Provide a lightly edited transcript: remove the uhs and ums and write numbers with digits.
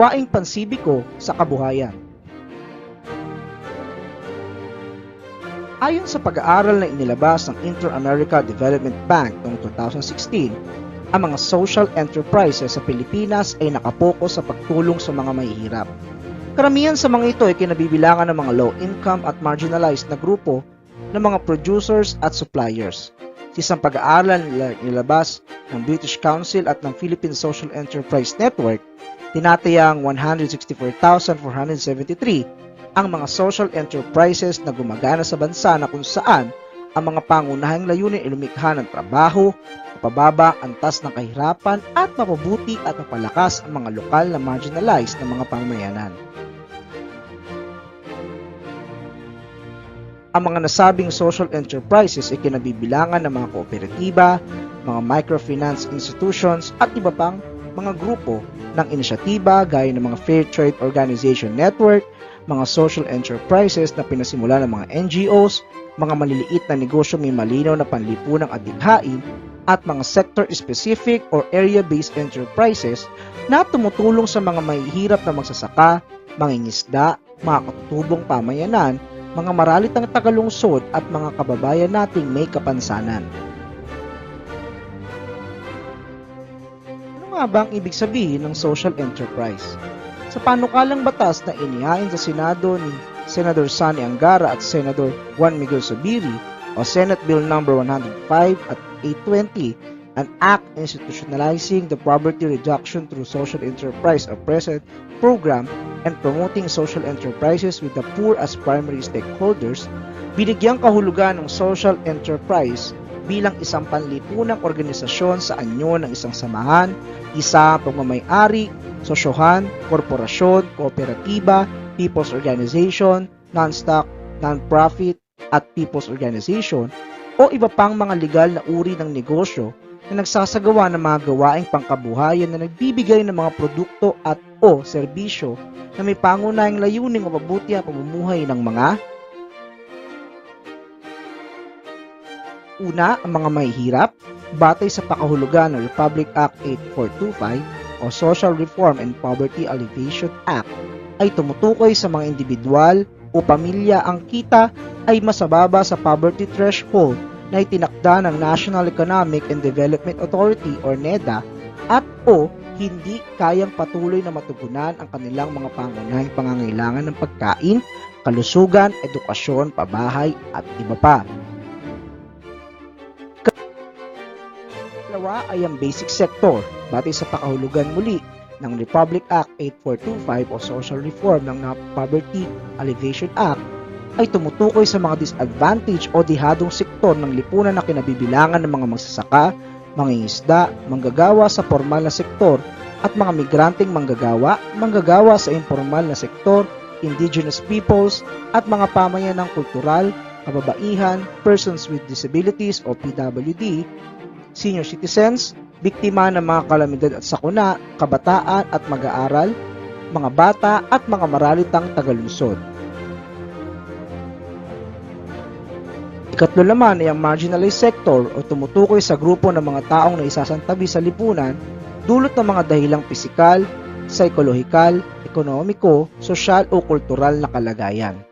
gawaing pansibiko sa kabuhayan. Ayon sa pag-aaral na inilabas ng Inter-America Development Bank noong 2016, ang mga social enterprises sa Pilipinas ay nakapokus sa pagtulong sa mga mahihirap. Karamihan sa mga ito ay kinabibilangan ng mga low-income at marginalized na grupo ng mga producers at suppliers. Sa isang pag-aaral na inilabas ng British Council at ng Philippine Social Enterprise Network, tinatayang 164,473 ang mga social enterprises na gumagana sa bansa na kung saan ang mga pangunahing layunin ay lumikha ng trabaho, mapababa ang antas ng kahirapan at mapabuti at mapalakas ang mga lokal na marginalized na mga pamayanan. Ang mga nasabing social enterprises ay kinabibilangan ng mga kooperatiba, mga microfinance institutions at iba pang mga grupo ng inisyatiba gaya ng mga Fair Trade Organization Network, mga social enterprises na pinasimula ng mga NGOs, mga maliliit na negosyo may malinaw na panlipunang adikhain, at mga sector-specific or area-based enterprises na tumutulong sa mga mahihirap na magsasaka, mangingisda, mga katutubong pamayanan, mga maralitang tagalungsod at mga kababayan nating may kapansanan. Ano nga ba ang ibig sabihin ng social enterprise? Sa panukalang batas na inihain sa Senado ni Senator Sonny Angara at Senator Juan Miguel Zubiri o Senate Bill No. 105 at 820, an act institutionalizing the poverty reduction through social enterprise or present program and promoting social enterprises with the poor as primary stakeholders, binigyang kahulugan ng social enterprise bilang isang panlipunang organisasyon sa anyo ng isang samahan, isa pagmamay-ari, sosyohan, korporasyon, kooperatiba, people's organization, non-stock, non-profit, at people's organization o iba pang mga legal na uri ng negosyo na nagsasagawa ng mga gawaing pangkabuhayan na nagbibigay ng mga produkto at o serbisyo na may pangunahing layuning mapabuti ang pamumuhay ng mga una, ang mga mahihirap, batay sa pakahulugan ng Republic Act 8425 o Social Reform and Poverty Alleviation Act, ay tumutukoy sa mga individual o pamilya ang kita ay masababa sa poverty threshold na itinakda ng National Economic and Development Authority or NEDA at o hindi kayang patuloy na matugunan ang kanilang mga pangunahing pangangailangan ng pagkain, kalusugan, edukasyon, pabahay at iba pa. Dalawa ay ang basic sector, batay sa pakahulugan muli ng Republic Act 8425 o Social Reform ng Poverty Alleviation Act, ay tumutukoy sa mga disadvantaged o dihadong sektor ng lipunan na kinabibilangan ng mga magsasaka, mangingisda, manggagawa sa formal na sektor, at mga migranteng manggagawa sa informal na sektor, indigenous peoples, at mga pamayanang kultural, kababaihan, persons with disabilities o PWD, senior citizens, biktima ng mga kalamidad at sakuna, kabataan at mag-aaral, mga bata at mga maralitang tagalunsod. Ikatlo naman ay ang marginalized sector o tumutukoy sa grupo ng mga taong naisasantabi sa lipunan dulot ng mga dahilang pisikal, psikolohikal, ekonomiko, sosyal o kultural na kalagayan.